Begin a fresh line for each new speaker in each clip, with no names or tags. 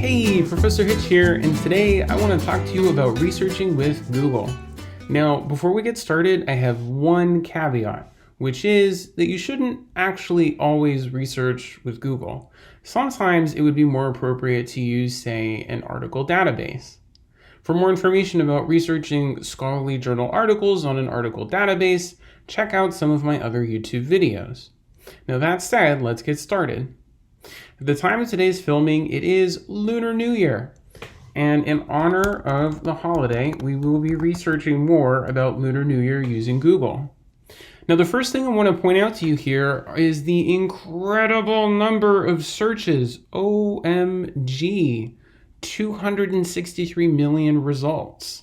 Hey, Professor Hitch here, and today I want to talk to you about researching with Google. Now, before we get started, I have one caveat, which is that you shouldn't actually always research with Google. Sometimes it would be more appropriate to use, say, an article database. For more information about researching scholarly journal articles on an article database, check out some of my other YouTube videos. Now that said, let's get started. At the time of today's filming, it is Lunar New Year. And in honor of the holiday, we will be researching more about Lunar New Year using Google. Now, the first thing I want to point out to you here is the incredible number of searches. OMG, 263 million results.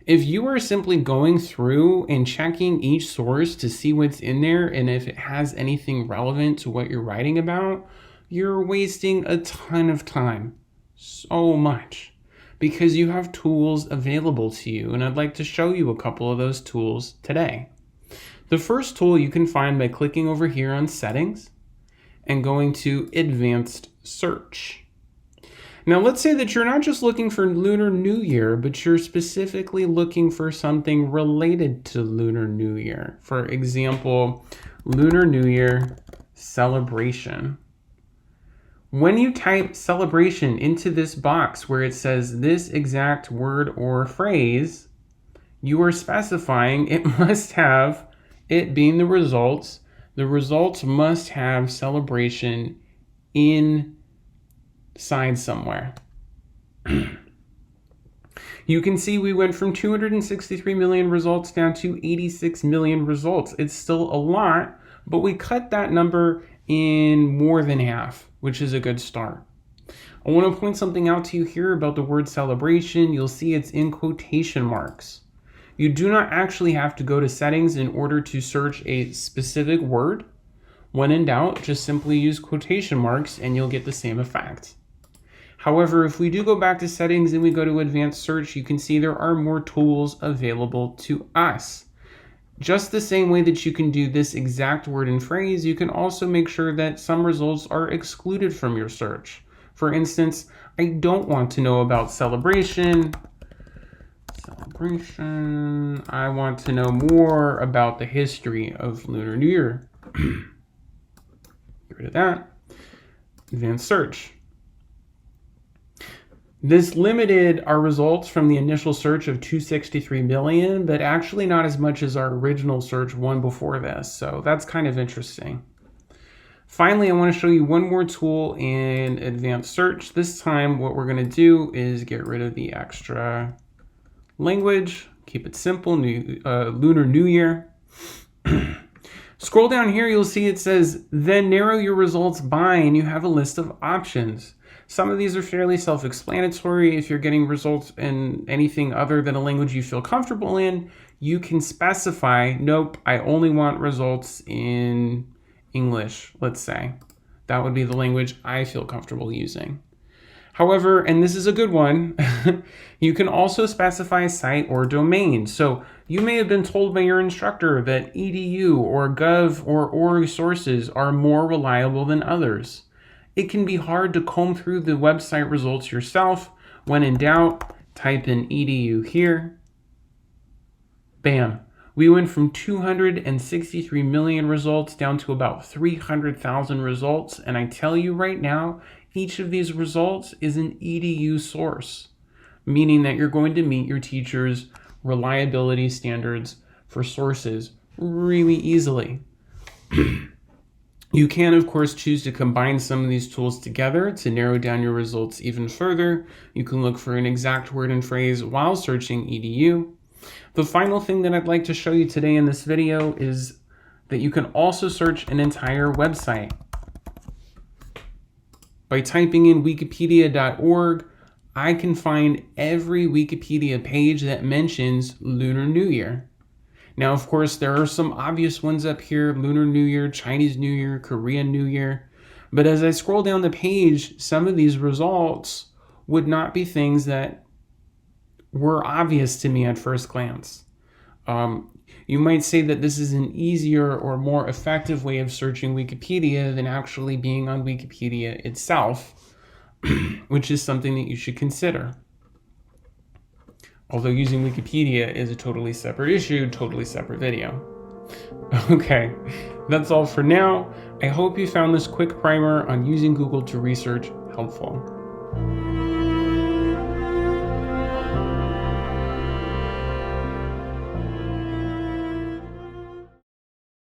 If you are simply going through and checking each source to see what's in there and if it has anything relevant to what you're writing about, you're wasting a ton of time, so much, because you have tools available to you, and I'd like to show you a couple of those tools today. The first tool you can find by clicking over here on Settings and going to Advanced Search. Now let's say that you're not just looking for Lunar New Year, but you're specifically looking for something related to Lunar New Year. For example, Lunar New Year celebration. When you type celebration into this box where it says this exact word or phrase, you are specifying it must have, it being the results must have celebration inside somewhere. You can see we went from 263 million results down to 86 million results. It's still a lot, but we cut that number in more than half, which is a good start. I want to point something out to you here about the word celebration. You'll see it's in quotation marks. You do not actually have to go to settings in order to search a specific word. When in doubt, just simply use quotation marks and you'll get the same effect. However, if we do go back to settings and we go to advanced search, you can see there are more tools available to us. Just the same way that you can do this exact word and phrase, you can also make sure that some results are excluded from your search. For instance, I don't want to know about celebration. I want to know more about the history of Lunar New Year. Get rid of that. Advanced search. This limited our results from the initial search of 263 million, but actually not as much as our original search one before this. So that's kind of interesting. Finally, I want to show you one more tool in advanced search. This time, what we're going to do is get rid of the extra language, keep it simple, Lunar New Year. Scroll down here, you'll see it says, then narrow your results by, and you have a list of options. Some of these are fairly self-explanatory. If you're getting results in anything other than a language you feel comfortable in, you can specify, nope, I only want results in English, let's say. That would be the language I feel comfortable using. However, and this is a good one, you can also specify site or domain. So you may have been told by your instructor that edu or gov or org sources are more reliable than others. It can be hard to comb through the website results yourself. When in doubt, type in edu here. Bam. We went from 263 million results down to about 300,000 results. And I tell you right now, each of these results is an edu source, meaning that you're going to meet your teacher's reliability standards for sources really easily. You can, of course, choose to combine some of these tools together to narrow down your results even further. You can look for an exact word and phrase while searching edu. The final thing that I'd like to show you today in this video is that you can also search an entire website. By typing in wikipedia.org, I can find every Wikipedia page that mentions Lunar New Year. Now, of course, there are some obvious ones up here, Lunar New Year, Chinese New Year, Korean New Year. But as I scroll down the page, some of these results would not be things that were obvious to me at first glance. You might say that this is an easier or more effective way of searching Wikipedia than actually being on Wikipedia itself. which is something that you should consider. Although using Wikipedia is a totally separate issue, totally separate video. Okay, that's all for now. I hope you found this quick primer on using Google to research helpful.